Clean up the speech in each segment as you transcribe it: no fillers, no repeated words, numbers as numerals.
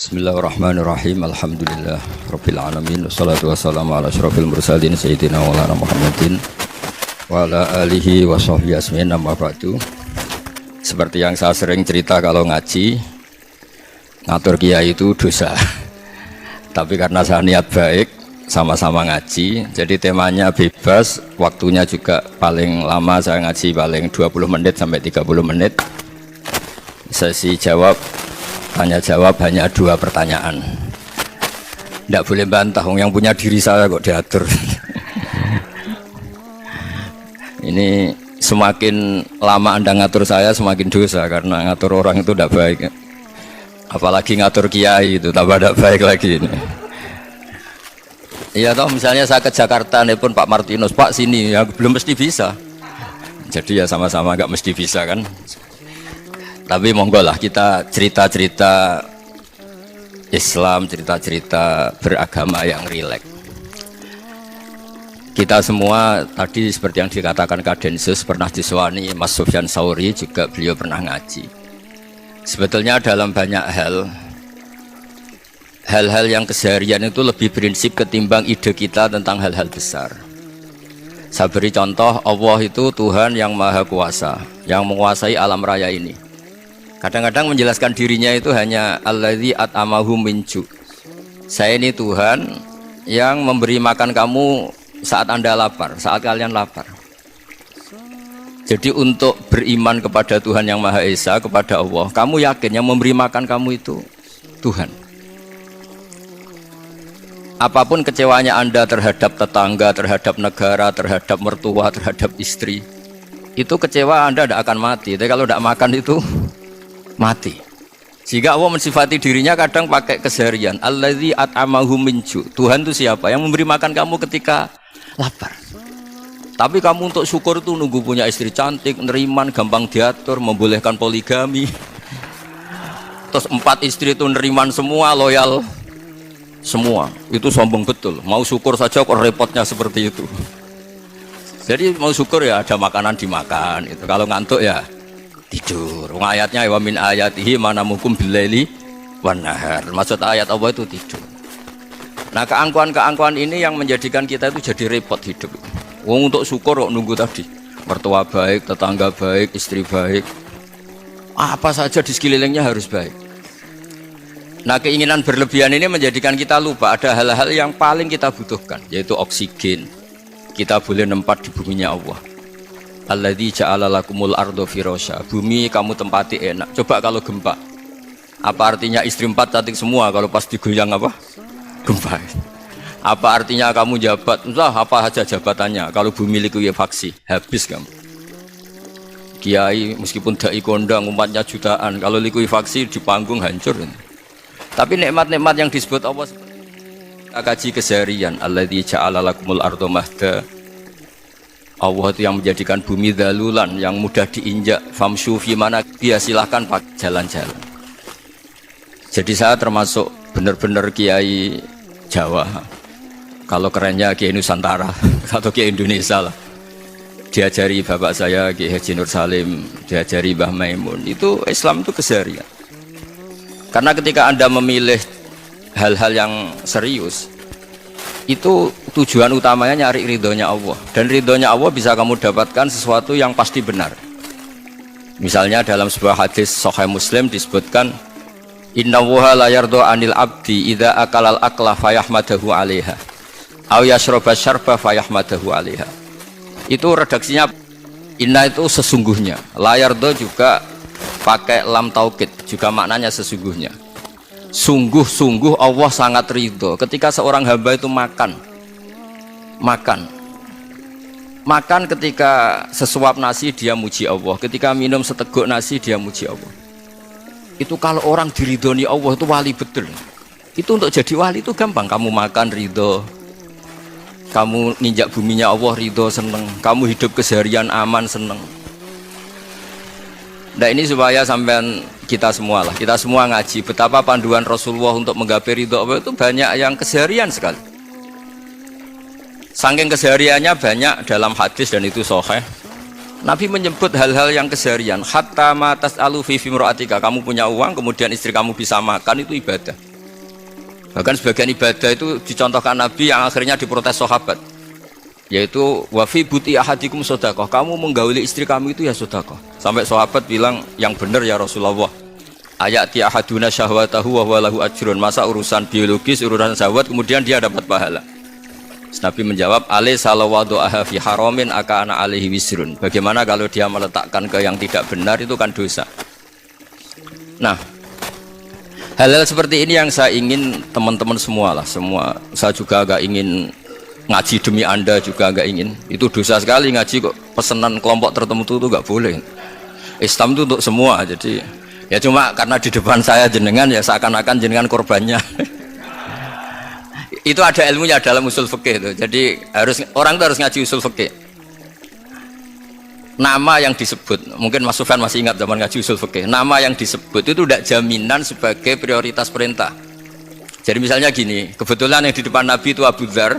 Bismillahirrahmanirrahim. Alhamdulillah Rabbil alamin. Wassalatu wassalamu ala asyrafil mursalin Sayyidina wa lana Muhammadin wa ala alihi wa sahbihi asmin. Amma ba'du. Seperti yang saya sering cerita, kalau ngaji ngatur kiai itu dosa. Tapi karena saya niat baik, sama-sama ngaji, jadi temanya bebas, waktunya juga paling lama saya ngaji paling 20 menit sampai 30 menit. Sesi jawab tanya jawab hanya 2 pertanyaan. Tidak boleh bantah, yang punya diri saya kok diatur. Ini semakin lama Anda ngatur saya semakin dosa, karena ngatur orang itu tidak baik. Apalagi ngatur kiai itu tambah tidak baik lagi ini. Iya toh, misalnya saya ke Jakarta nih pun Pak Martinus, Pak sini, ya belum mesti bisa. Jadi ya sama-sama nggak mesti bisa kan. Tapi monggo lah kita cerita-cerita Islam, cerita-cerita beragama yang rileks. Kita semua tadi seperti yang dikatakan Kadensus pernah diswani Mas Sufyan Sauri, juga beliau pernah ngaji. Sebetulnya dalam banyak hal-hal yang keseharian itu lebih prinsip ketimbang ide kita tentang hal-hal besar. Saya beri contoh, Allah itu Tuhan yang Maha Kuasa, yang menguasai alam raya ini. Kadang-kadang menjelaskan dirinya itu hanya alladzi at'amahum min ju'. Saya ini Tuhan yang memberi makan kamu saat Anda lapar, saat kalian lapar. Jadi untuk beriman kepada Tuhan yang Maha Esa, kepada Allah, kamu yakin yang memberi makan kamu itu Tuhan. Apapun kecewanya Anda terhadap tetangga, terhadap negara, terhadap mertua, terhadap istri, itu kecewa Anda tidak akan mati. Tapi kalau tidak makan itu mati. Jika Allah mensifati dirinya kadang pakai keseharian, alladzi at'amahum min ju'. Tuhan itu siapa? Yang memberi makan kamu ketika lapar. Tapi kamu untuk syukur itu nunggu punya istri cantik, neriman, gampang diatur, membolehkan poligami. Terus 4 istri itu neriman semua, loyal semua. Itu sombong betul. Mau syukur saja kok repotnya seperti itu. Jadi mau syukur ya ada makanan dimakan. Itu kalau ngantuk ya tidur. Ayatnya wa min ayatihi manamukum billaili wan nahar. Maksud ayat Allah itu tidur. Nah, keangkuhan-keangkuhan ini yang menjadikan kita itu jadi repot hidup. Untuk syukur kok nunggu tadi. Mertua baik, tetangga baik, istri baik. Apa saja di sekelilingnya harus baik. Nah, keinginan berlebihan ini menjadikan kita lupa ada hal-hal yang paling kita butuhkan, yaitu oksigen. Kita boleh nempat di buminya Allah. Alladzi ja'ala lakumul ardo firasya. Bumi kamu tempati enak. Coba kalau gempa, apa artinya istri 4 cantik semua kalau pas digoyang apa? Gempa. Apa artinya kamu jabat? Entah apa saja jabatannya. Kalau bumi likuifaksi, habis kamu. Kiai meskipun dai kondang umatnya jutaan, kalau likuifaksi di panggung hancur. Tapi nikmat-nikmat yang disebut Allah seperti kaji keseharian. Alladzi ja'ala lakumul ardo mahda. Allah itu yang menjadikan bumi dalulan, yang mudah diinjak. Famshu fi mana dia, silahkan pakai jalan-jalan. Jadi saya termasuk benar-benar kiai Jawa. Kalau kerennya kiai Nusantara atau kiai Indonesia lah. Diajari bapak saya Kiai Haji Nur Salim, diajari Mbah Maimun. Itu Islam itu keseharian. Karena ketika Anda memilih hal-hal yang serius, itu tujuan utamanya nyari ridhonya Allah, dan ridhonya Allah bisa kamu dapatkan sesuatu yang pasti benar. Misalnya dalam sebuah hadis Sahih Muslim disebutkan, innallaha la yardha 'anil 'abdi idza akalal akla fayahmadahu 'alaiha aw yashraba syarba fayahmadahu 'alaiha. Itu redaksinya inna itu sesungguhnya, la yardha juga pakai lam taukid, juga maknanya sesungguhnya. Sungguh-sungguh Allah sangat ridho ketika seorang hamba itu makan ketika sesuap nasi dia muji Allah, ketika minum seteguk nasi dia muji Allah. Itu kalau orang diridhoni Allah itu wali betul. Itu untuk jadi wali itu gampang. Kamu makan ridho, kamu nginjak buminya Allah ridho, seneng, kamu hidup keseharian aman, seneng. Nah, ini supaya sampean kita semua ngaji betapa panduan Rasulullah untuk menggapai ridho Allah itu banyak yang keseharian sekali. Saking kesehariannya banyak dalam hadis dan itu sahih. Nabi menyebut hal-hal yang keseharian. Hatta ma tas'alu fi imra'atika, kamu punya uang kemudian istri kamu bisa makan, itu ibadah. Bahkan sebagian ibadah itu dicontohkan Nabi yang akhirnya diprotes sahabat, yaitu wafi buti ahadikum sodakoh, kamu menggauli istri kamu itu ya sodakoh. Sampai sahabat bilang, yang benar ya Rasulullah, ayati ahaduna syahwatahu wa huwa lahu ajrun, masa urusan biologis, urusan syahwat kemudian dia dapat pahala. Nabi menjawab, alai salawadu'aha fi haramin akana alaihi wisrun, bagaimana kalau dia meletakkan ke yang tidak benar, itu kan dosa. Nah, hal-hal seperti ini yang saya ingin teman-teman semua lah, semua, saya juga agak ingin ngaji demi Anda juga agak ingin. Itu dosa sekali ngaji kok pesanan kelompok tertentu itu gak boleh. Islam itu untuk semua, jadi ya cuma karena di depan saya jenengan ya seakan-akan jenengan korbannya. Itu ada ilmunya dalam usul fikih itu. Jadi orang itu harus ngaji usul fikih. Nama yang disebut, mungkin Mas Sufyan masih ingat zaman ngaji usul fikih. Nama yang disebut itu tidak jaminan sebagai prioritas perintah. Jadi misalnya gini, kebetulan yang di depan Nabi itu Abu Dzar.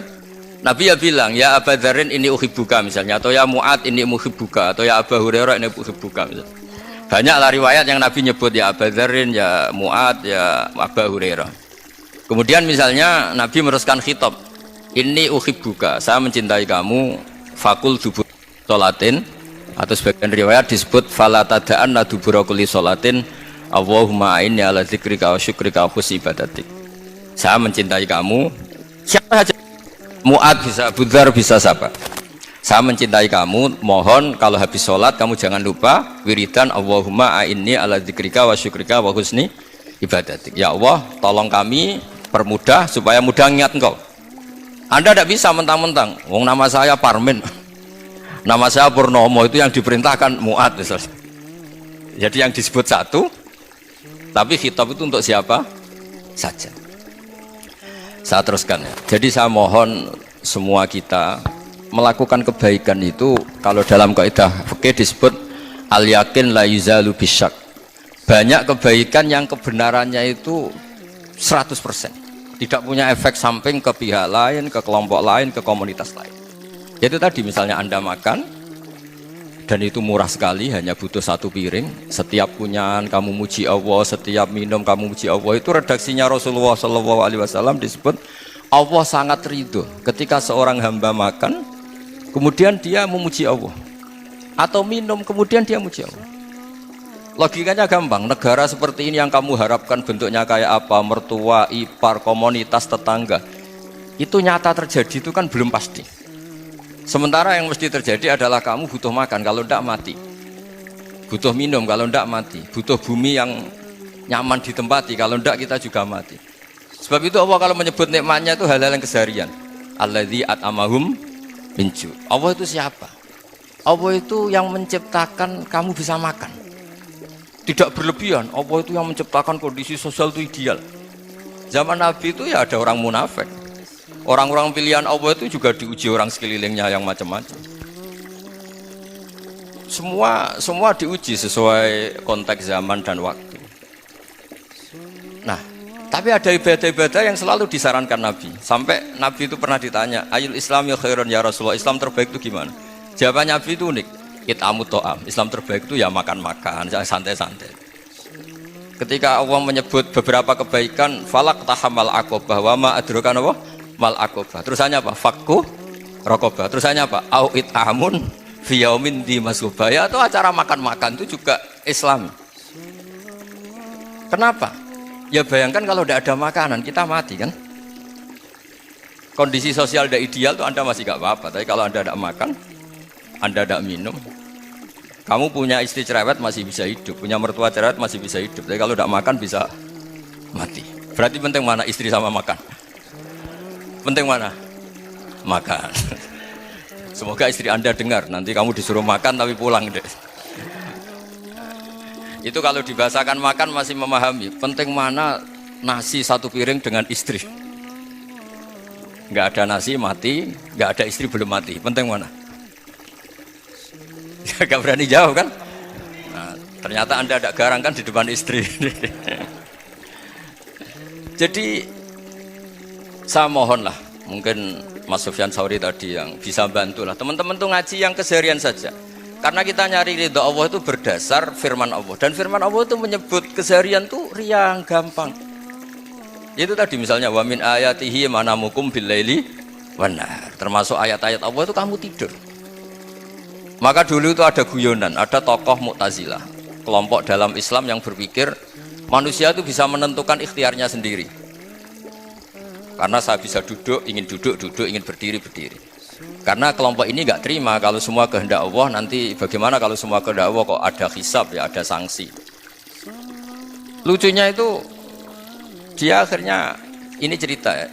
Nabi ya bilang, ya Abu Dzarin ini uhibbuka misalnya, atau ya Mu'ad ini muhibbuka, atau ya Abu Hurairah ini uhibbuka misalnya. Banyaklah riwayat yang Nabi nyebut ya Abu Dzarin, ya Mu'ad, ya Abu Hurairah. Kemudian misalnya Nabi meneruskan khitab, ini uhibbuka, saya mencintai kamu, fakul dubur sholatin, atau sebagian riwayat disebut fala tada'anna dubura kulli sholatin Allahumma inni ala dzikrika wa syukrika wa husni ibadatik. Saya mencintai kamu, siapa saja, Mu'ad bisa, Abu Dzar bisa, siapa? Saya mencintai kamu, mohon kalau habis sholat kamu jangan lupa wiridan Allahumma a'inni ala dzikrika wa syukrika wa husni ibadatik. Ya Allah, tolong kami permudah supaya mudah ingat engkau. Anda tidak bisa mentang-mentang, wong nama saya Parmin, nama saya Purnomo, itu yang diperintahkan Mu'ad misalnya. Jadi yang disebut satu, tapi khitab itu untuk siapa saja. Saya teruskan ya. Jadi saya mohon semua kita melakukan kebaikan itu, kalau dalam kaidah fikih disebut al yakin la yuzalu bisyak. Banyak kebaikan yang kebenarannya itu 100%, tidak punya efek samping ke pihak lain, ke kelompok lain, ke komunitas lain. Itu tadi misalnya Anda makan dan itu murah sekali, hanya butuh satu piring, setiap kunyahan kamu muji Allah, setiap minum kamu muji Allah. Itu redaksinya Rasulullah SAW disebut Allah sangat ridho ketika seorang hamba makan kemudian dia memuji Allah, atau minum kemudian dia muji Allah. Logikanya gampang, negara seperti ini yang kamu harapkan bentuknya kayak apa, mertua, ipar, komunitas, tetangga, itu nyata terjadi itu kan belum pasti. Sementara yang mesti terjadi adalah kamu butuh makan, kalau tidak mati. Butuh minum, kalau tidak mati. Butuh bumi yang nyaman ditempati, kalau tidak kita juga mati. Sebab itu Allah kalau menyebut nikmatnya itu hal-hal yang keseharian. Alladzi at'amahum min ju'. Allah itu siapa? Allah itu yang menciptakan kamu bisa makan. Tidak berlebihan. Allah itu yang menciptakan kondisi sosial itu ideal. Zaman Nabi itu ya ada orang munafik. Orang-orang pilihan Allah itu juga diuji orang sekelilingnya yang macam-macam. Semua diuji sesuai konteks zaman dan waktu. Nah, tapi ada ibadah-ibadah yang selalu disarankan Nabi. Sampai Nabi itu pernah ditanya, ayul islami khairun ya Rasulullah, Islam terbaik itu gimana? Jawaban Nabi itu unik, it'amut to'am. Islam terbaik itu ya makan-makan, santai-santai. Ketika Allah menyebut beberapa kebaikan, falak tahamal aqobah wa ma adrokan Allah mal aqobah. Terusannya apa? Fakku rokobah. Terusannya apa? Au it'amun fi yaumin di masubaya. Atau acara makan-makan itu juga Islam. Kenapa? Ya bayangkan kalau tidak ada makanan kita mati kan. Kondisi sosial tidak ideal tuh Anda masih gak apa-apa. Tapi kalau Anda tidak makan, Anda tidak minum, kamu punya istri cerewet masih bisa hidup, punya mertua cerewet masih bisa hidup. Tapi kalau tidak makan bisa mati. Berarti penting mana istri sama makan? Penting mana? Makan. Semoga istri Anda dengar, nanti kamu disuruh makan tapi pulang deh. Itu kalau dibahasakan makan masih memahami. Penting mana nasi satu piring dengan istri. Nggak ada nasi mati, nggak ada istri belum mati. Penting mana? Gak berani jawab kan? Nah, ternyata Anda ada garang kan di depan istri. Jadi saya mohon lah, mungkin Mas Sufyan Sauri tadi yang bisa bantu lah. Teman-teman tuh ngaji yang keseharian saja. Karena kita nyari ridha Allah itu berdasar firman Allah. Dan firman Allah itu menyebut keseharian tuh riang, gampang. Itu tadi misalnya wa min ayatihi manamukum billaili wan nahar. Termasuk ayat-ayat Allah itu kamu tidur. Maka dulu itu ada guyonan, ada tokoh Mu'tazilah, kelompok dalam Islam yang berpikir manusia itu bisa menentukan ikhtiarnya sendiri. Karena saya bisa duduk, ingin duduk, ingin berdiri, berdiri. Karena kelompok ini nggak terima kalau semua kehendak Allah, nanti bagaimana kalau semua kehendak Allah kok ada hisab ya, ada sanksi. Lucunya itu dia akhirnya ini cerita ya,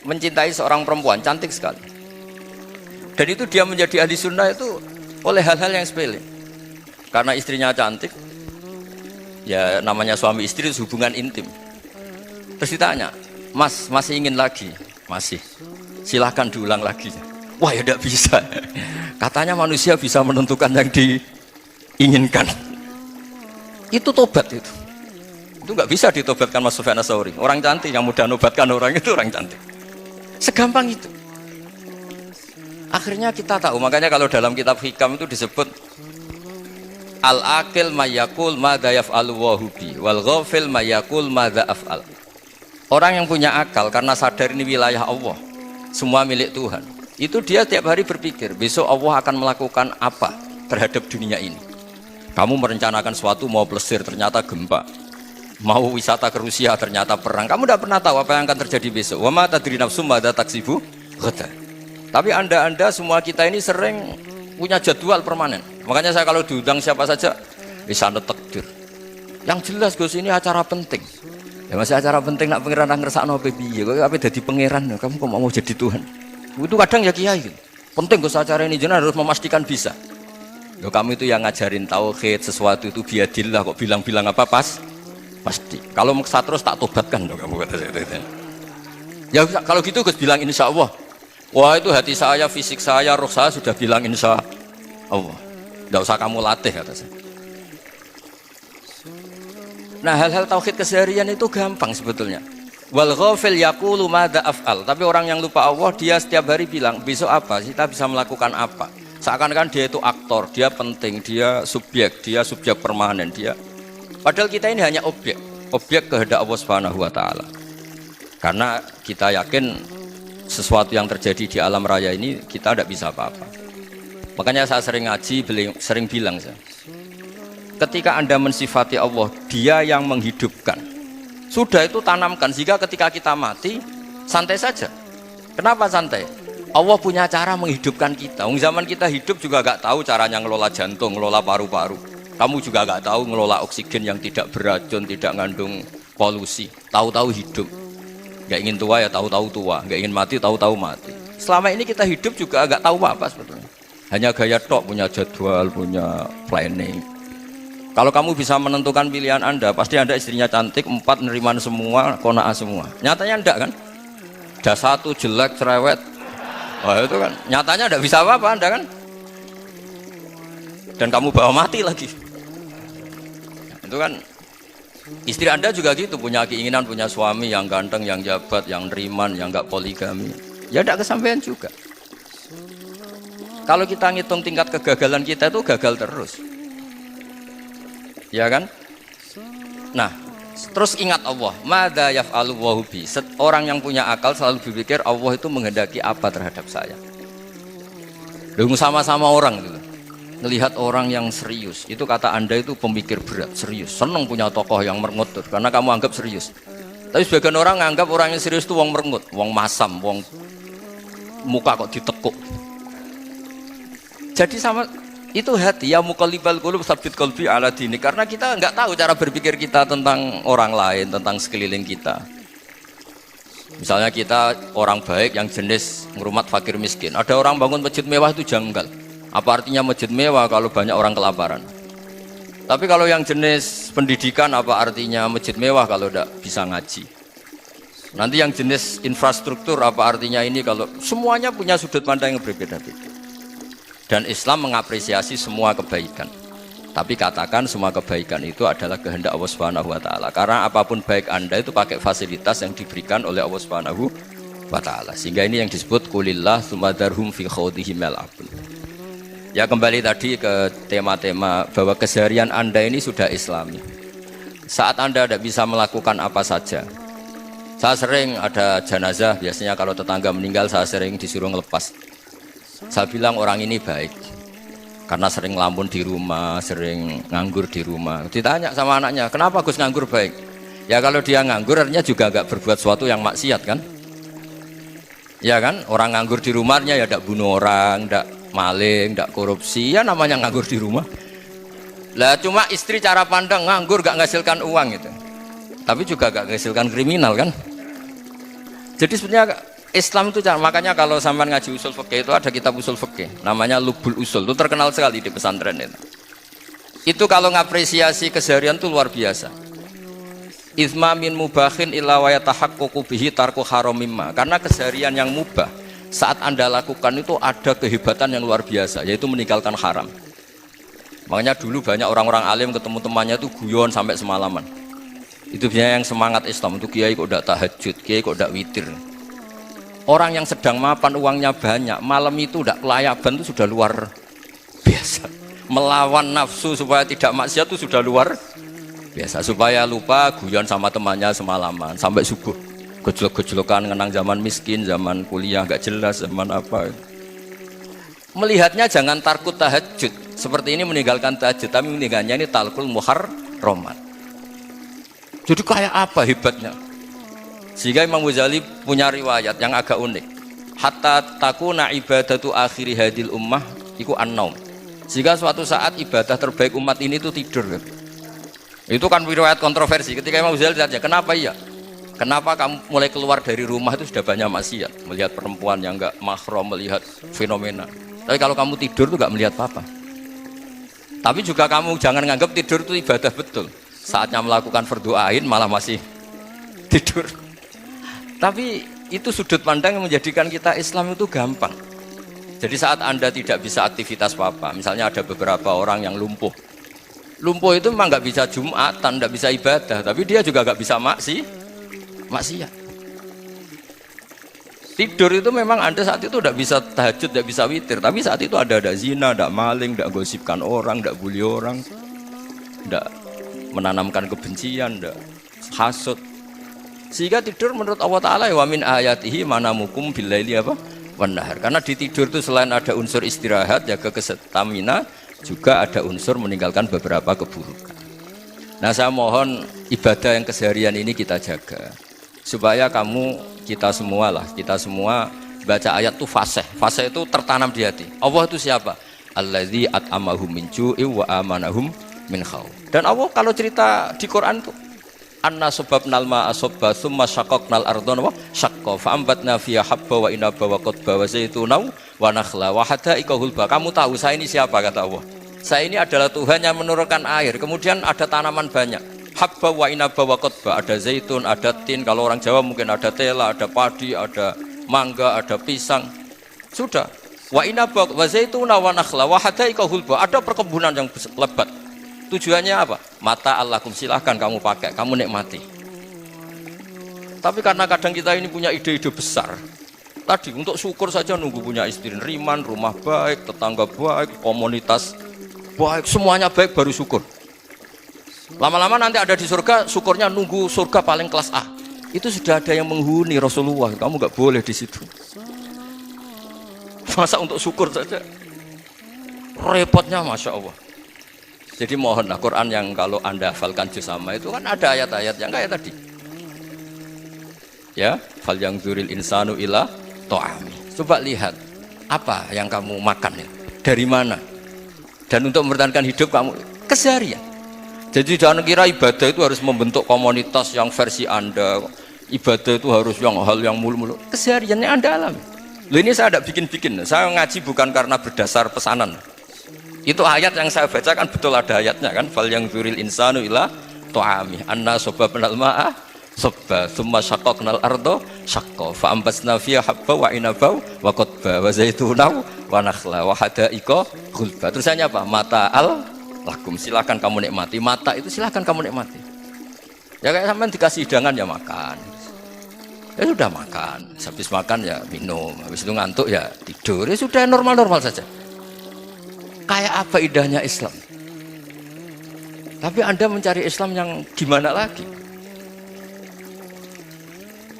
mencintai seorang perempuan cantik sekali. Dan itu dia menjadi ahli sunnah itu oleh hal-hal yang sepele. Karena istrinya cantik, ya namanya suami istri hubungan intim. Terus ditanya, Mas masih ingin lagi? Masih. Silahkan diulang lagi. Wah ya tidak bisa. Katanya manusia bisa menentukan yang diinginkan. Itu tobat itu. Itu nggak bisa ditobatkan Mas Sufyan Ats-Tsauri. Orang cantik yang mudah nobatkan orang itu orang cantik. Segampang itu. Akhirnya kita tahu, makanya kalau dalam kitab Hikam itu disebut al-aqil mayakul madza yaf'alu wa hubi wal ghafil mayakul madza af'al. Orang yang punya akal karena sadar ini wilayah Allah, semua milik Tuhan. Itu dia tiap hari berpikir, besok Allah akan melakukan apa terhadap dunia ini. Kamu merencanakan suatu mau plesir ternyata gempa. Mau wisata ke Rusia ternyata perang. Kamu tidak pernah tahu apa yang akan terjadi besok. Wa ma tadri nafsum madza taksibu ghadan. Tapi anda semua kita ini sering punya jadwal permanen. Makanya saya kalau diundang siapa saja bisa takdir. Yang jelas Gus ini acara penting. Ya masih acara penting nak pangeran ngersakno apa piye? Kok ape dadi pangeran? Kamu kok mau jadi Tuhan? Itu kadang ya kiai gitu. Penting Gus acara ini jenengan harus memastikan bisa. Loh kamu itu yang ngajarin tauhid sesuatu itu biadillah kok bilang-bilang apa pasti. Kalau maksa terus tak tobatkan dong kamu kata saya. Ya kalau gitu Gus bilang insya Allah. Wah itu hati saya, fisik saya, roh saya sudah bilang insya Allah. Tidak usah kamu latih kata saya. Nah hal-hal tauhid keseharian itu gampang sebetulnya. Wal ghafil yaqulu madza af'al. Tapi orang yang lupa Allah dia setiap hari bilang besok apa? Kita bisa melakukan apa? Seakan-akan dia itu aktor, dia penting, dia subjek permanen dia. Padahal kita ini hanya objek kehendak Allah Subhanahu wa taala. Karena kita yakin sesuatu yang terjadi di alam raya ini kita tidak bisa apa-apa. Makanya saya sering ngaji, sering bilang saya. Ketika Anda mensifati Allah, Dia yang menghidupkan. Sudah itu tanamkan sehingga ketika kita mati santai saja. Kenapa santai? Allah punya cara menghidupkan kita. Zaman kita hidup juga gak tahu caranya ngelola jantung, ngelola paru-paru. Kamu juga gak tahu ngelola oksigen yang tidak beracun, tidak ngandung polusi. Tahu-tahu hidup. Gak ingin tua ya tahu-tahu tua, gak ingin mati tahu-tahu mati. Selama ini kita hidup juga gak tahu apa sebetulnya. Hanya gaya tok, punya jadwal, punya planning. Kalau kamu bisa menentukan pilihan Anda, pasti Anda istrinya cantik, 4 neriman semua, kona'ah semua. Nyatanya enggak kan? Ada 1 jelek, cerewet. Wah itu kan, nyatanya enggak bisa apa-apa Anda kan? Dan kamu bawa mati lagi. Itu kan istri Anda juga gitu, punya keinginan punya suami yang ganteng, yang jabat, yang neriman, yang enggak poligami. Ya enggak kesampaian juga. Kalau kita ngitung tingkat kegagalan kita itu gagal terus. Ya kan? Nah, terus ingat Allah, madza yaf'alu wa bi. Orang yang punya akal selalu berpikir Allah itu menghendaki apa terhadap saya. Lalu sama-sama orang gitu. Melihat orang yang serius, itu kata Anda itu pemikir berat, serius. Senang punya tokoh yang merengut karena kamu anggap serius. Tapi sebagian orang menganggap orang yang serius itu wong merengut, wong masam, wong muka kok ditekuk. Jadi sama itu hati ya muqallibal qulub tsabbit qalbi ala dini, karena kita enggak tahu cara berpikir kita tentang orang lain, tentang sekeliling kita. Misalnya kita orang baik yang jenis ngrumat fakir miskin. Ada orang bangun masjid mewah itu janggal. Apa artinya masjid mewah kalau banyak orang kelaparan? Tapi kalau yang jenis pendidikan apa artinya masjid mewah kalau tidak bisa ngaji? Nanti yang jenis infrastruktur apa artinya ini kalau semuanya punya sudut pandang yang berbeda-beda. Dan Islam mengapresiasi semua kebaikan. Tapi katakan semua kebaikan itu adalah kehendak Allah Subhanahu wa taala. Karena apapun baik Anda itu pakai fasilitas yang diberikan oleh Allah Subhanahu wa taala. Sehingga ini yang disebut qulillah tsumadarhum fi khawdihim al-abun. Ya kembali tadi ke tema-tema bahwa keseharian Anda ini sudah Islami. Saat Anda tidak bisa melakukan apa saja, Saya sering ada jenazah, biasanya kalau tetangga meninggal saya sering disuruh ngelepas. Saya bilang orang ini baik karena sering ngelamun di rumah, sering nganggur di rumah. Ditanya sama anaknya, kenapa Gus nganggur baik? Ya kalau dia nganggur artinya juga gak berbuat sesuatu yang maksiat kan? Ya kan, orang nganggur di rumahnya ya ndak bunuh orang, ndak maling, ndak korupsi, ya namanya nganggur di rumah. Lah cuma istri cara pandang nganggur gak menghasilkan uang itu, tapi juga gak menghasilkan kriminal kan. Jadi sebenarnya Islam itu, makanya kalau sampai ngaji usul fikih itu ada kitab usul fikih namanya Lubul Usul, itu terkenal sekali di pesantren itu. Itu kalau ngapresiasi keseharian itu luar biasa. Izma min mubahin illa wa yatahaqqaqu bihi tarku haramimma. Karena keseharian yang mubah saat Anda lakukan itu ada kehebatan yang luar biasa, yaitu meninggalkan haram. Makanya dulu banyak orang-orang alim ketemu temannya itu guyon sampai semalaman. Itu biasanya yang semangat Islam itu, kiai kok tidak tahajud, kiai kok tidak witir. Orang yang sedang mapan uangnya banyak, malam itu tidak kelayaban itu sudah luar biasa. Melawan nafsu supaya tidak maksiat itu sudah luar biasa. Supaya lupa guyon sama temannya semalaman sampai subuh, gejolok-gejolokan ngenang zaman miskin, zaman kuliah gak jelas, zaman apa. Melihatnya jangan tarkut tahajud seperti ini, meninggalkan tahajud, tapi meninggalnya ini talkul muharramat. Jadi kayak apa hebatnya? Sehingga Imam Ghazali punya riwayat yang agak unik. Hatta takuna ibadatu akhiri hadil ummah iku an-naum. Sehingga suatu saat ibadah terbaik umat ini itu tidur. Itu kan riwayat kontroversi. Ketika Imam Ghazali ditanya, kenapa iya? Kenapa kamu mulai keluar dari rumah itu sudah banyak maksiat, melihat perempuan yang enggak mahram, melihat fenomena. Tapi kalau kamu tidur itu enggak melihat apa-apa. Tapi juga kamu jangan nganggap tidur itu ibadah betul. Saatnya melakukan fardu ain malah masih tidur. Tapi itu sudut pandang yang menjadikan kita Islam itu gampang. Jadi saat Anda tidak bisa aktivitas apa-apa, misalnya ada beberapa orang yang lumpuh. Lumpuh itu memang nggak bisa Jumatan, nggak bisa ibadah, tapi dia juga nggak bisa maksiat. Tidur itu memang Anda saat itu tidak bisa tahajud, tidak bisa witir, tapi saat itu ada zina, ada maling, tidak gosipkan orang, tidak bully orang, tidak menanamkan kebencian, tidak hasud. Sehingga tidur menurut Allah Ta'ala wa min ayatihi manamukum billaili apa? Wan nahar. Karena di tidur itu selain ada unsur istirahat, jaga kestamina, juga ada unsur meninggalkan beberapa keburukan. Nah, saya mohon ibadah yang keseharian ini kita jaga supaya kita semua baca ayat itu fasih itu tertanam di hati. Allah itu siapa? Allazi at'amahum min ju'i wa amanahum min khauf. Dan Allah kalau cerita di Quran itu anna sababnal ma'a sabba tsumma syaqqaqnal ardha wa syaqqa fa ambatna fiha habba wa inaba wa qadba wa zaituna wa nakhla wa hada'iqa hulba. Kamu tahu saya ini siapa, kata Allah? Saya ini adalah Tuhan yang menurunkan air, kemudian ada tanaman banyak, habba wa inaba wa qadba, ada zaitun, ada tin, kalau orang Jawa mungkin ada tela, ada padi, ada mangga, ada pisang. Sudah. Wa inaba wa zaituna wa nakhla wa hada'iqa hulba, ada perkebunan yang lebat. Tujuannya apa? Mata Allahkum, silahkan kamu pakai, kamu nikmati. Tapi karena kadang kita ini punya ide-ide besar. Tadi untuk syukur saja nunggu punya istri riman, rumah baik, tetangga baik, komunitas baik, semuanya baik baru syukur. Lama-lama nanti ada di surga, syukurnya nunggu surga paling kelas A. Itu sudah ada yang menghuni Rasulullah, kamu nggak boleh di situ. Masa untuk syukur saja? Repotnya Masya Allah. Jadi mohonlah Quran yang kalau Anda hafalkan juz sama itu kan ada ayat-ayat yang kayak tadi. Ya, fal yang dzuril insanu ila ta'ami. Coba lihat apa yang kamu makan ya, dari mana, dan untuk mempertahankan hidup kamu keseharian. Jadi jangan kira ibadah itu harus membentuk komunitas yang versi Anda. Ibadah itu harus yang hal yang mulu-mulu. Kesehariannya Anda alami. Loh, ini saya tidak bikin-bikin. Saya ngaji bukan karena berdasar pesanan. Itu ayat yang saya baca kan betul ada ayatnya kan, fal yang dzuril insanu ila ta'ami anna sababnal ma'a sabba tsumma syaqqaqnal ardha syaqqa fa ambasna fiha habba wa inaba wa qadba wa zaituna wa nakhla wa hada'iqa ghulba. Terusannya apa? Mata'al lakum, silakan kamu nikmati. Mata itu silakan kamu nikmati. Ya kayak sampean dikasih hidangan ya makan. Ya sudah makan, habis makan ya minum, habis itu ngantuk ya tidur. Ya sudah normal-normal saja. Kayak apa indahnya Islam. Tapi Anda mencari Islam yang gimana lagi?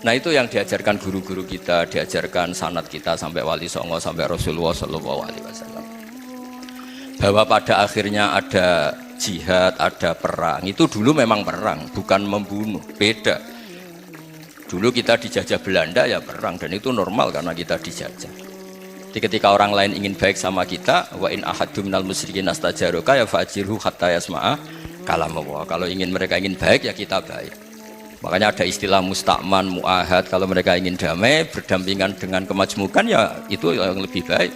Nah itu yang diajarkan guru-guru kita, diajarkan sanad kita sampai Wali Songo, sampai Rasulullah SAW. Bahwa pada akhirnya ada jihad, ada perang. Itu dulu memang perang, bukan membunuh, beda. Dulu kita dijajah Belanda ya perang, dan itu normal karena kita dijajah. Jadi ketika orang lain ingin baik sama kita, wa in ahadum minal musyrikin astajaruka ya fa'jirhu hatta yasma'a kalam Allah. Kalau mereka ingin baik ya kita baik. Makanya ada istilah mustakman, mu'ahad. Kalau mereka ingin damai, berdampingan dengan kemajmukan ya itu yang lebih baik.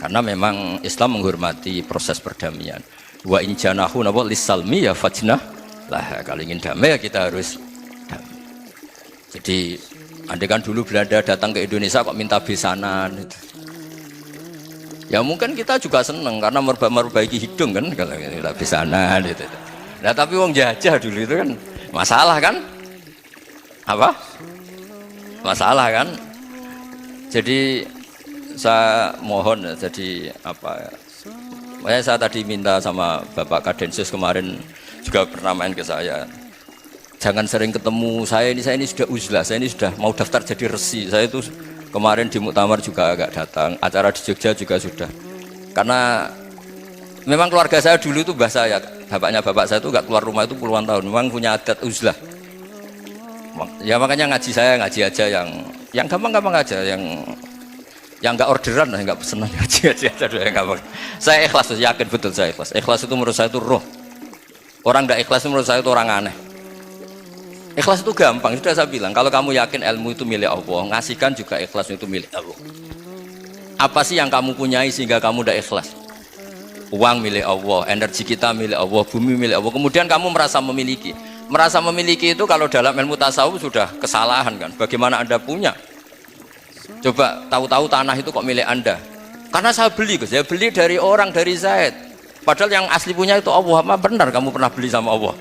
Karena memang Islam menghormati proses perdamaian. Wa in janahu nawa lisalmi ya fajnah lah. Kalau ingin damai ya kita harus damai. Jadi andai kan dulu Belanda datang ke Indonesia kok minta besanan gitu. Ya mungkin kita juga seneng karena memperbaiki hidung kan kalau minta besanan gitu. Nah tapi wong jajah dulu itu kan masalah kan? Apa? Masalah kan? Jadi saya mohon jadi apa? Saya tadi minta sama Bapak Kadensus kemarin juga pernah main ke saya. Jangan sering ketemu saya ini sudah uzlah, saya ini sudah mau daftar jadi resi. Saya itu kemarin di muktamar juga agak datang, acara di Jogja juga sudah. Karena memang keluarga saya dulu itu bahasa ya, bapaknya bapak saya itu gak keluar rumah itu puluhan tahun, memang punya adat uzlah. Ya makanya ngaji saya ngaji aja yang gampang-gampang aja, yang nggak orderan, nggak pesenan ngaji aja yang gampang. Saya ikhlas, yakin betul saya ikhlas. Ikhlas itu menurut saya itu roh. Orang nggak ikhlas menurut saya itu orang aneh. Ikhlas itu gampang, sudah saya bilang. Kalau kamu yakin ilmu itu milik Allah, ngasihkan juga ikhlas itu milik Allah. Apa sih yang kamu punyai sehingga kamu udah ikhlas? Uang milik Allah, energi kita milik Allah, bumi milik Allah. Kemudian kamu merasa memiliki. Merasa memiliki itu kalau dalam ilmu tasawuf sudah kesalahan kan. Bagaimana Anda punya? Coba tahu-tahu tanah itu kok milik Anda? Karena saya beli, saya beli dari orang, dari Zaid. Padahal yang asli punya itu Allah. Apa benar kamu pernah beli sama Allah?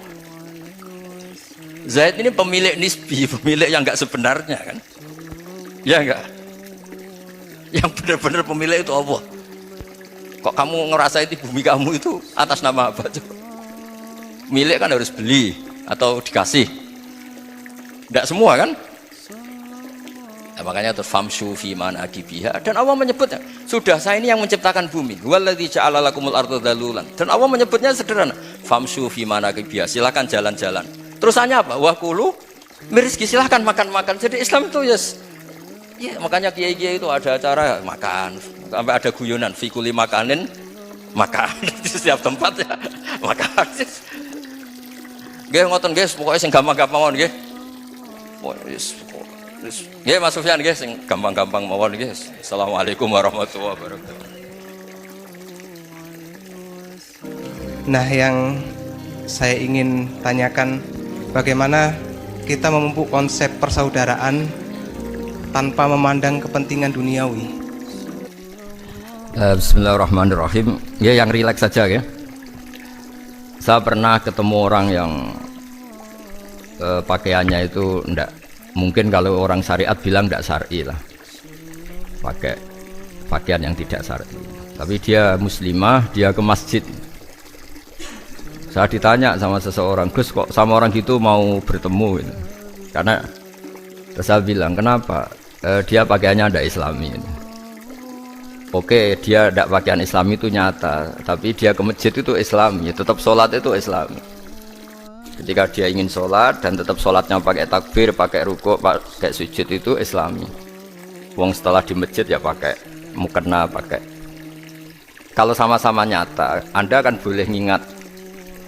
Zaid ini pemilik nisbi, pemilik yang enggak sebenarnya kan? Ya enggak? Yang benar-benar pemilik itu Allah. Kok kamu ngerasa itu bumi kamu itu atas nama apa? Coba. Milik kan harus beli atau dikasih, tidak semua kan? Nah, makanya terus famshu fi manakibiha, dan Allah menyebutnya sudah saya ini yang menciptakan bumi, waladzi ja'ala lakumul arda dalulan, dan Allah menyebutnya sederhana famshu fi manakibiha, silakan jalan-jalan. Terusannya apa? Wa kulu mirizki, silakan makan-makan. Jadi Islam itu yes, ya makanya kiai-kiai itu ada acara makan, sampai ada guyonan fikuli makanin makan di setiap tempat ya makan. Nggih ngoten nggih, pokoke sing gampang-gampang mawon nggih. Wis. Nggih Mas Sufyan nggih sing gampang-gampang mawon nggih. Assalamualaikum warahmatullahi wabarakatuh. Nah, yang saya ingin tanyakan, bagaimana kita memupuk konsep persaudaraan tanpa memandang kepentingan duniawi? Bismillahirrahmanirrahim. Ya yang rileks saja ya. Saya pernah ketemu orang yang pakaiannya itu enggak, mungkin kalau orang syariat bilang enggak syar'i lah, pakai pakaian yang tidak syar'i, tapi dia muslimah, dia ke masjid. Saya ditanya sama seseorang, Gus kok sama orang gitu mau bertemu gitu. Karena saya bilang kenapa? Dia pakaiannya ada islami. Oke, dia tidak pakaian Islam itu nyata, tapi dia ke masjid itu Islami, tetap sholat itu Islami. Ketika dia ingin sholat dan tetap sholatnya pakai takbir, pakai rukuk, pakai sujud itu Islami. Wong setelah di masjid ya pakai mukena, pakai. Kalau sama-sama nyata, Anda kan boleh ngingat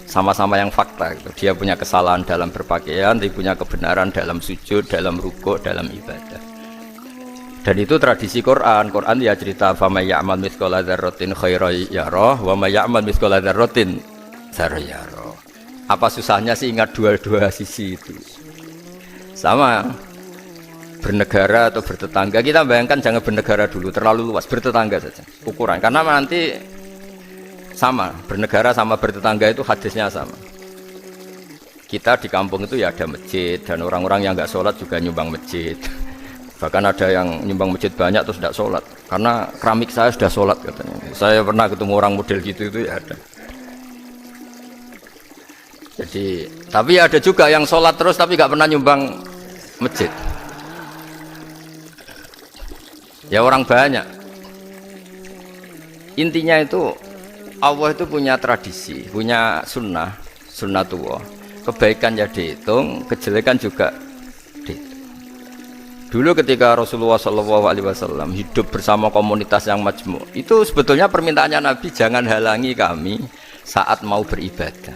sama-sama yang fakta. Gitu. Dia punya kesalahan dalam berpakaian, dia punya kebenaran dalam sujud, dalam rukuk, dalam ibadah. Dan itu tradisi Quran. Quran ya cerita fama ya'mal mithqala dzarratin khairan yarah wa may ya'mal mithqala dzarratin syarran yarah. Apa susahnya sih ingat dua-dua sisi itu? Sama bernegara atau bertetangga. Kita bayangkan jangan bernegara dulu, terlalu luas, bertetangga saja ukuran. Karena nanti sama, bernegara sama bertetangga itu hadisnya sama. Kita di kampung itu ya ada masjid, dan orang-orang yang enggak sholat juga nyumbang masjid. Bahkan ada yang nyumbang masjid banyak terus tidak sholat karena keramik saya sudah sholat katanya. Saya pernah ketemu orang model gitu itu ya ada. Jadi tapi ada juga yang sholat terus tapi nggak pernah nyumbang masjid. Ya orang banyak. Intinya itu Allah itu punya tradisi, punya sunnatullah. Kebaikan ya dihitung, kejelekan juga dihitung. Dulu ketika Rasulullah SAW hidup bersama komunitas yang majmu', itu sebetulnya permintaannya Nabi, jangan halangi kami saat mau beribadah.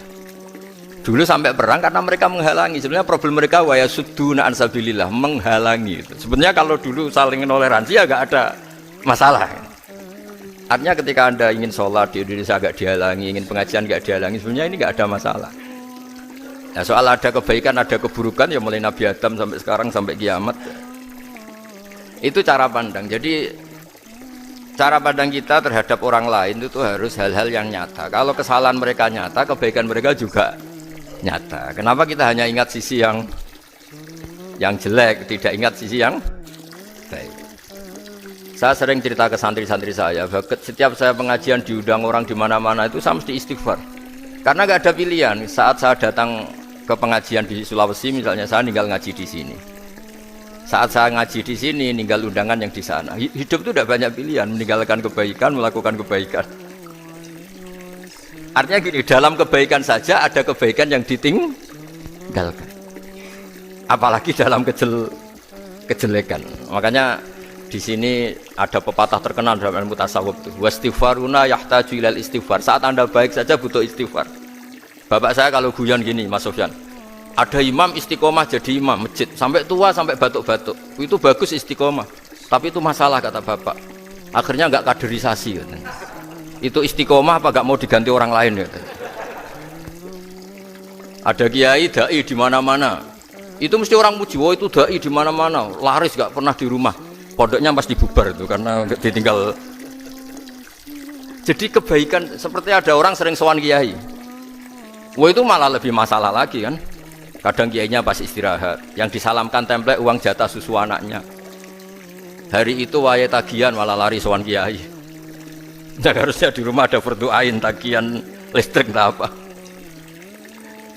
Dulu sampai perang karena mereka menghalangi. Sebenarnya problem mereka wa yasudduna an sabilillah, menghalangi. Sebenarnya kalau dulu saling toleransi ya nggak ada masalah. Artinya ketika Anda ingin sholat di Indonesia agak dihalangi, ingin pengajian nggak dihalangi, sebenarnya ini nggak ada masalah. Nah, soal ada kebaikan, ada keburukan ya mulai Nabi Adam sampai sekarang sampai kiamat. Itu cara pandang. Jadi cara pandang kita terhadap orang lain itu harus hal-hal yang nyata. Kalau kesalahan mereka nyata, kebaikan mereka juga nyata. Kenapa kita hanya ingat sisi yang jelek, tidak ingat sisi yang baik? Saya sering cerita ke santri-santri saya, setiap saya pengajian diundang orang di mana-mana itu saya mesti istighfar. Karena nggak ada pilihan. Saat saya datang ke pengajian di Sulawesi misalnya, saya tinggal ngaji di sini. Saat saya ngaji di sini, ninggal undangan yang di sana. Hidup itu tidak banyak pilihan, meninggalkan kebaikan, melakukan kebaikan. Artinya gini, dalam kebaikan saja ada kebaikan yang ditinggalkan. Apalagi dalam kejelekan. Makanya di sini ada pepatah terkenal dalam ilmu tasawuf itu. Wastighfaruna yahtaju ilal istighfar. Saat Anda baik saja butuh istighfar. Bapak saya kalau guyon gini, Mas Sofyan. Ada imam istiqomah jadi imam masjid sampai tua sampai batuk-batuk. Itu bagus istiqomah. Tapi itu masalah kata Bapak. Akhirnya enggak kaderisasi. Itu istiqomah apa enggak mau diganti orang lain ya. Ada kiai dai di mana-mana. Itu mesti orang muji, "Oh, itu dai di mana-mana, laris enggak pernah di rumah." Pondoknya pasti bubar itu karena ditinggal. Jadi kebaikan seperti ada orang sering sowan kiai. Wah, itu malah lebih masalah lagi kan. Kadang kiainya pas istirahat, yang disalamkan template uang jatah susu anaknya. Hari itu waya tagihan malah lari sowan kiai. Nah, harusnya di rumah ada berdoain tagihan listrik tak apa.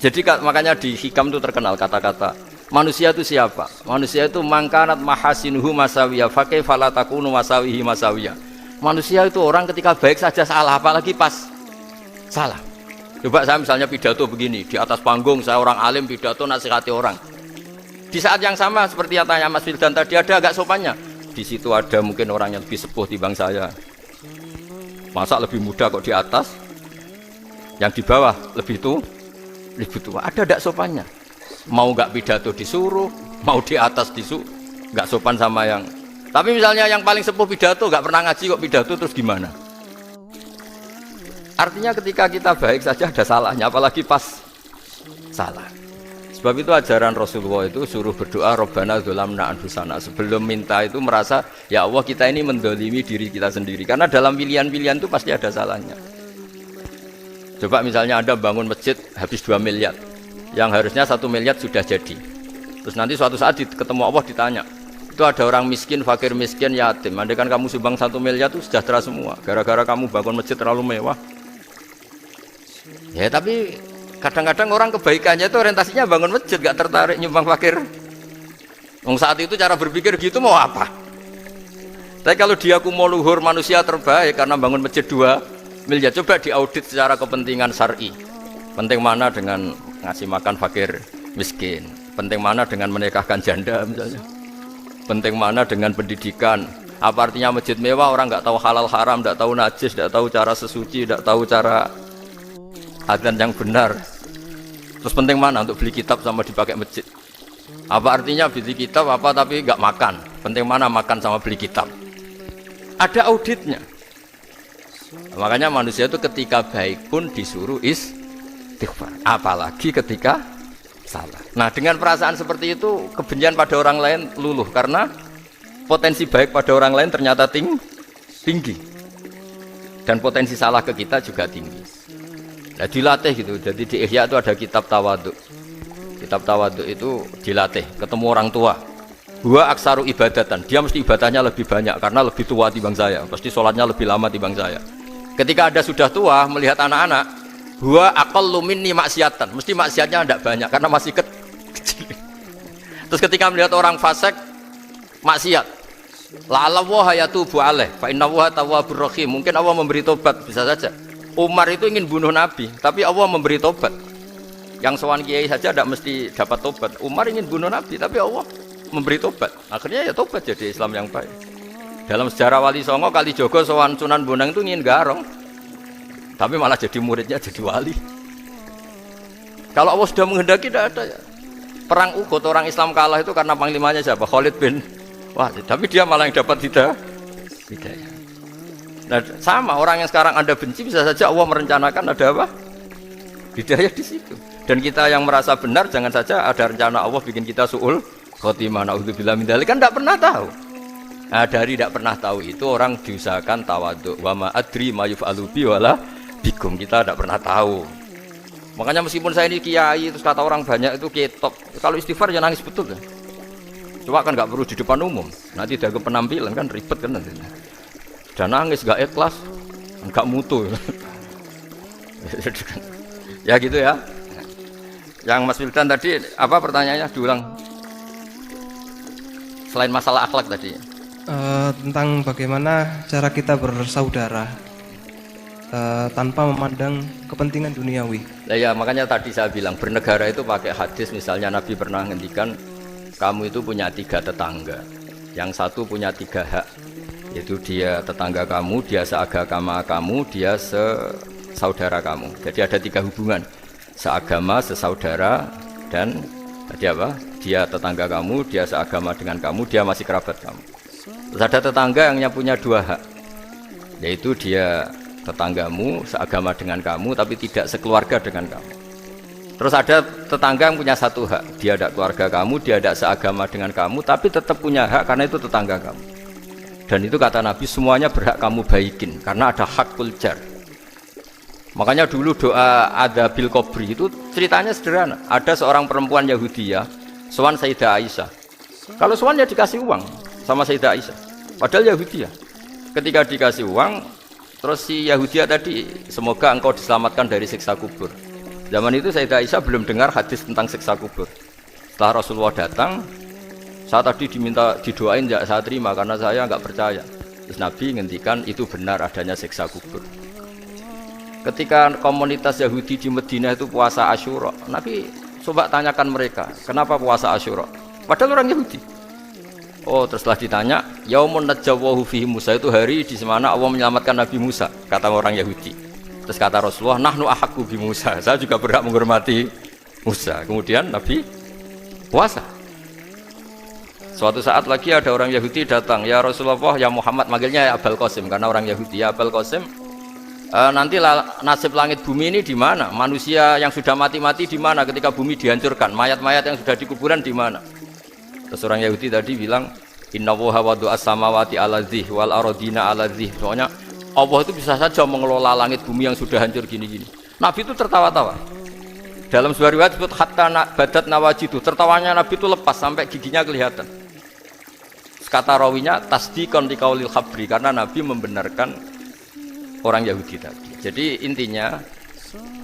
Jadi makanya di hikam itu terkenal kata-kata manusia itu siapa? Manusia itu mangkanat mahasinuhu masawiyah fakih falatakunu masawihi masawiyah. Manusia itu orang ketika baik saja salah, apalagi pas salah. Coba saya misalnya pidato begini, di atas panggung saya orang alim pidato nasihati orang. Di saat yang sama seperti yang tanya Mas Wildan tadi, ada agak sopannya. Di situ ada mungkin orang yang lebih sepuh timbang saya. Masa lebih muda kok di atas? Yang di bawah lebih tua? Ada agak sopannya. Mau nggak pidato disuruh, mau di atas disuruh, nggak sopan sama yang. Tapi misalnya yang paling sepuh pidato nggak pernah ngaji kok pidato terus gimana? Artinya ketika kita baik saja ada salahnya, apalagi pas salah. Sebab itu ajaran Rasulullah itu suruh berdoa Rabbana dzolamna anfusana. Sebelum minta itu merasa ya Allah kita ini mendolimi diri kita sendiri. Karena dalam pilihan-pilihan itu pasti ada salahnya. Coba misalnya Anda bangun masjid habis 2 miliar. Yang harusnya 1 miliar sudah jadi. Terus nanti suatu saat ketemu Allah ditanya, itu ada orang miskin, fakir miskin, yatim. Andai kan kamu sumbang 1 miliar itu sejahtera semua. Gara-gara kamu bangun masjid terlalu mewah. Ya tapi kadang-kadang orang kebaikannya itu orientasinya bangun masjid, gak tertarik nyumbang fakir. Saat itu cara berpikir gitu mau apa? Tapi kalau dia mau luhur manusia terbaik karena bangun masjid 2 miliar, coba diaudit secara kepentingan syar'i. Penting mana dengan ngasih makan fakir miskin? Penting mana dengan menikahkan janda misalnya? Penting mana dengan pendidikan? Apa artinya masjid mewah orang nggak tahu halal haram, nggak tahu najis, nggak tahu cara sesuci, nggak tahu cara adzan yang benar. Terus penting mana untuk beli kitab sama dipakai masjid? Apa artinya beli kitab apa tapi nggak makan? Penting mana makan sama beli kitab? Ada auditnya. Makanya manusia itu ketika baik pun disuruh istighfar, apalagi ketika salah. Nah, dengan perasaan seperti itu kebencian pada orang lain luluh karena potensi baik pada orang lain ternyata tinggi dan potensi salah ke kita juga tinggi. Nah, dilatih gitu. Jadi di Ihya itu ada kitab tawaduk. Kitab tawaduk itu dilatih ketemu orang tua. Gua aksaru ibadatan, dia mesti ibadahnya lebih banyak karena lebih tua timbang saya, pasti sholatnya lebih lama timbang saya. Ketika Anda sudah tua melihat anak-anak, gua aqallu minni maksiatan, mesti maksiatnya tidak banyak karena masih kecil. Terus ketika melihat orang fasik maksiat, La'alla wa yatubu alaih fa inna wa tawwabur rahim. Mungkin Allah memberi tobat, bisa saja. Umar itu ingin bunuh Nabi, tapi Allah memberi tobat. Yang sowan kiai saja tidak mesti dapat tobat. Umar ingin bunuh Nabi, tapi Allah memberi tobat. Akhirnya ya tobat jadi Islam yang baik. Dalam sejarah Wali Songo, Kalijogo sowan Sunan Bonang itu ingin garong, tapi malah jadi muridnya jadi wali. Kalau Allah sudah menghendaki tidak ada ya. Perang Uhud orang Islam kalah itu karena panglimanya siapa? Khalid bin Walid. Tapi dia malah yang dapat hidayah. Nah, sama orang yang sekarang Anda benci bisa saja Allah merencanakan ada apa? Hidayah di situ. Dan kita yang merasa benar jangan saja ada rencana Allah bikin kita su'ul khotimah. Na'udzubillah min dzalik, kan tidak pernah tahu. Nah, dari tidak pernah tahu itu orang diusahakan tawadhu. Wa ma adri ma yuf'alu bi wala bikum. Kita tidak pernah tahu. Makanya meskipun saya ini kiai terus kata orang banyak itu ketop. Kalau istighfar ya nangis betul ya. Coba kan nggak perlu di depan umum. Nanti ada penampilan kan ribet kan nanti. Dan nangis nggak ikhlas, nggak mutu. Ya gitu ya. Yang Mas Wildan tadi apa pertanyaannya diulang? Selain masalah akhlak tadi. Tentang bagaimana cara kita bersaudara tanpa memandang kepentingan duniawi. Nah, ya makanya tadi saya bilang bernegara itu pakai hadis, misalnya Nabi pernah ngendikan kamu itu punya 3 tetangga, yang satu punya 3 hak, yaitu dia tetangga kamu, dia seagama kamu, dia sesaudara kamu. Jadi ada 3 hubungan, seagama, sesaudara, dan tadi apa? Dia tetangga kamu, dia seagama dengan kamu, dia masih kerabat kamu. Terus ada tetangga yang punya 2 hak, yaitu dia tetanggamu seagama dengan kamu tapi tidak sekeluarga dengan kamu. Terus ada tetangga yang punya 1 hak, dia ada keluarga kamu, dia ada seagama dengan kamu tapi tetap punya hak karena itu tetangga kamu. Dan itu kata Nabi semuanya berhak kamu baikin karena ada hakul jar. Makanya dulu doa ada bil kubri itu ceritanya sederhana. Ada seorang perempuan Yahudi ya, sowan Sayyidah Aisyah. Kalau sowan ya dikasih uang sama Sayyidah Aisyah. Padahal Yahudi ya. Ketika dikasih uang, terus si Yahudia tadi, semoga engkau diselamatkan dari siksa kubur. Zaman itu Sayyidah Aisyah belum dengar hadis tentang siksa kubur. Setelah Rasulullah datang, saya tadi diminta didoain, ya saya terima karena saya nggak percaya. Terus Nabi ngendikan itu benar adanya siksa kubur. Ketika komunitas Yahudi di Madinah itu puasa Asyura, Nabi coba tanyakan mereka, kenapa puasa Asyura? Padahal orang Yahudi. Oh, terus setelah ditanya, Yaumun najjawahu fihi Musa, itu hari di mana Allah menyelamatkan Nabi Musa, kata orang Yahudi. Terus kata Rasulullah, nahnu ahaqqu bi Musa, saya juga berhak menghormati Musa. Kemudian Nabi puasa. Suatu saat lagi ada orang Yahudi datang, ya Rasulullah, ya Muhammad, manggilnya ya Abul Qasim karena orang Yahudi. Ya Abul Qasim, nanti nasib langit bumi ini di mana? Manusia yang sudah mati-mati di mana ketika bumi dihancurkan? Mayat-mayat yang sudah di kuburan di mana? Terus orang Yahudi tadi bilang, Inna woha wadu as-samawati ala dzih wal arodina ala dzih. Soalnya Allah itu bisa saja mengelola langit bumi yang sudah hancur gini-gini. Nabi itu tertawa-tawa. Dalam sebuah riwayat disebut hatta badat nawajidu, tertawanya Nabi itu lepas sampai giginya kelihatan. Kata rawinya tasdiqan liqaulil khabri, karena Nabi membenarkan orang Yahudi tadi. Jadi intinya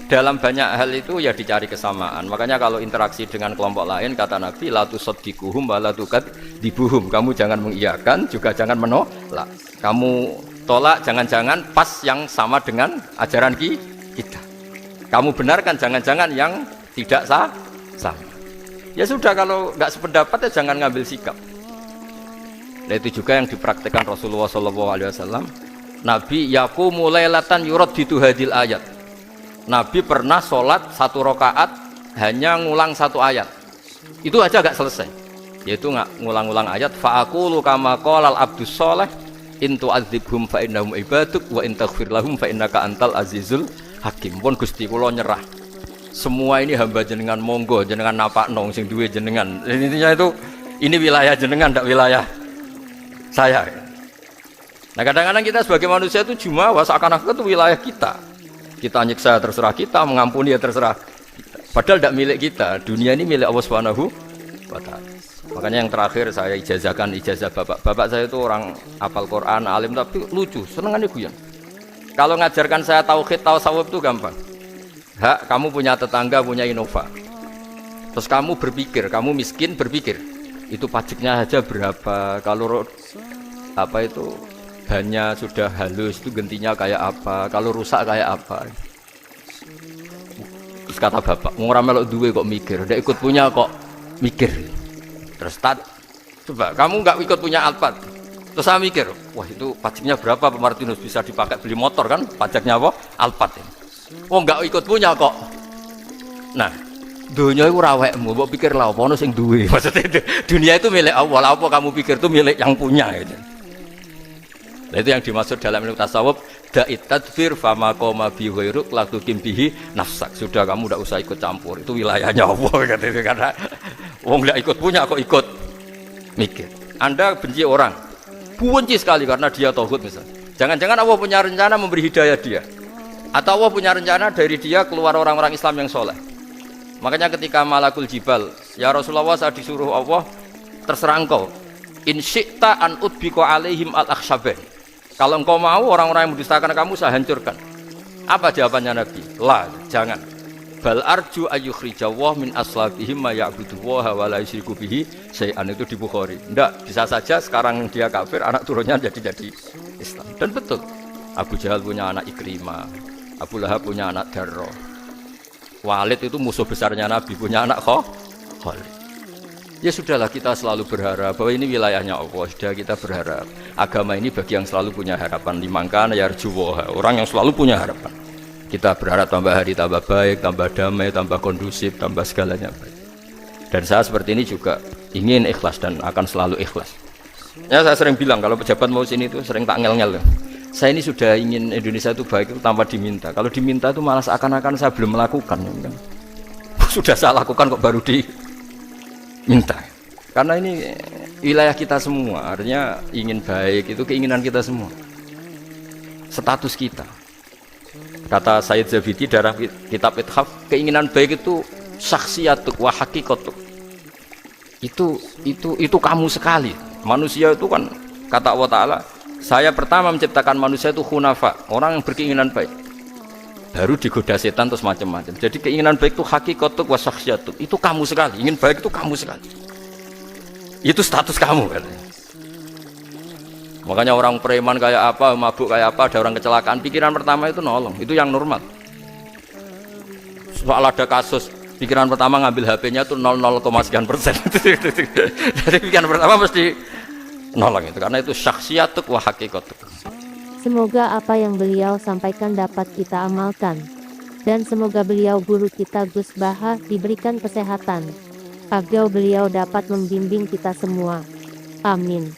dalam banyak hal itu ya dicari kesamaan. Makanya kalau interaksi dengan kelompok lain kata Nabi la tusaddiquhum wa la tukadzibuhum. Kamu jangan mengiyakan juga jangan menolak. Kamu tolak jangan-jangan pas yang sama dengan ajaran kita. Kamu benarkan jangan-jangan yang tidak sama. Ya sudah, kalau nggak sependapat ya jangan ngambil sikap. Nah, itu juga yang dipraktekkan Rasulullah SAW. Nabi yaqumu lailatan yuraddidu hadil ayat. Nabi pernah sholat 1 rakaat hanya ngulang 1 ayat. Itu aja gak selesai. Yaitu ngulang-ngulang ayat. Fa'aqulu kama qalal abdus sholeh in tu'adzibhum fa innahum ibaduk wa in taghfir lahum fa innaka antal azizul hakim. Pun Gusti kula nyerah. Semua ini hamba jenengan, monggo jenengan napakno sing duwe jenengan. Intinya itu ini wilayah jenengan, ndak wilayah saya. Nah, kadang-kadang kita sebagai manusia itu jumawa seakan-akan itu wilayah kita. Kita nyiksa terserah kita, mengampuni ya terserah kita. Padahal tidak milik kita. Dunia ini milik Allah Subhanahu wa ta'ala. Makanya yang terakhir saya ijazahkan ijazah bapak. Bapak saya itu orang hafal Quran, alim tapi lucu, senengannya guyon. Kalau ngajarkan saya tauhid, tasawuf itu gampang. Hak, kamu punya tetangga, punya Innova. Terus kamu berpikir, kamu miskin berpikir. Itu pajaknya aja berapa? Kalau apa itu bannya sudah halus itu gentinya kayak apa, kalau rusak kayak apa. Terus kata bapak, ora melok duwe kok mikir, ndak ikut punya kok mikir. Terus coba kamu nggak ikut punya Alphard. Terus saya mikir, wah itu pajaknya berapa Pak Martinus, bisa dipakai beli motor kan, pajaknya apa? Alphard ini. Oh nggak ikut punya kok. Nah, dunia itu rawekmu, mbok pikir lah apa ono sing duwe. Maksudnya dunia itu milik Allah, apa kamu pikir itu milik yang punya gitu. Nah, itu yang dimaksud dalam ilmu tasawuf, da'it tadbir fama qoma bi ghairuk la tuqim bihi nafsak. Sudah kamu tidak usah ikut campur, itu wilayahnya Allah gitu. Karena wong nggak ikut punya kok ikut mikir. Anda benci orang, benci sekali karena dia tauhid misalnya. Jangan-jangan Allah punya rencana memberi hidayah dia, atau Allah punya rencana dari dia keluar orang-orang Islam yang soleh. Makanya ketika malakul jibal, ya Rasulullah, saya disuruh Allah, terserah engkau, in syi'ta an udbiko alaihim al-akhshabain. Kalau engkau mau orang-orang yang mendustakan kamu saya hancurkan. Apa jawabannya Nabi? La, jangan. Bal arju ayyukhrijawah min aslabihim ma ya'budu wa la yusyriku bihi syai'an. Itu di Bukhari. Enggak, bisa saja sekarang dia kafir, anak turunnya jadi Islam. Dan betul, Abu Jahal punya anak Ikrimah, Abu Lahab punya anak Darro, Walid itu musuh besarnya Nabi, punya anak Khalid. Ya sudahlah, kita selalu berharap bahwa ini wilayahnya Allah. Sudah, kita berharap agama ini bagi yang selalu punya harapan. Limangkan yarjuwa, orang yang selalu punya harapan. Kita berharap tambah hari tambah baik, tambah damai, tambah kondusif, tambah segalanya baik. Dan saya seperti ini juga ingin ikhlas dan akan selalu ikhlas. Ya saya sering bilang kalau pejabat mau sini itu sering tak ngel-ngel. Saya ini sudah ingin Indonesia itu baik itu tanpa diminta. Kalau diminta itu malah seakan-akan saya belum melakukan. Sudah saya lakukan kok baru diminta. Karena ini wilayah kita semua, artinya ingin baik itu keinginan kita semua. Status kita. Kata Sayyid Zabidi dalam kitab Ithaf, keinginan baik itu syakhsiyatuk wa haqiqatuk. Itu kamu sekali. Manusia itu kan kata Allah Ta'ala, saya pertama menciptakan manusia itu khunafa, orang yang berkeinginan baik. Baru digoda setan terus macam-macam. Jadi keinginan baik itu haqiqatuk wa syakhsiyatuk. Itu kamu sekali. Ingin baik itu kamu sekali. Itu status kamu katanya. Makanya orang preman kayak apa, mabuk kayak apa, ada orang kecelakaan, pikiran pertama itu nolong, itu yang normal. Soal ada kasus, pikiran pertama ngambil HP-nya itu 0,0%. Jadi pikiran pertama mesti nolong itu, karena itu syakhsiyatuk wa haqiqatuk. Semoga apa yang beliau sampaikan dapat kita amalkan. Dan semoga beliau guru kita Gus Baha diberikan kesehatan. Agar beliau dapat membimbing kita semua. Amin.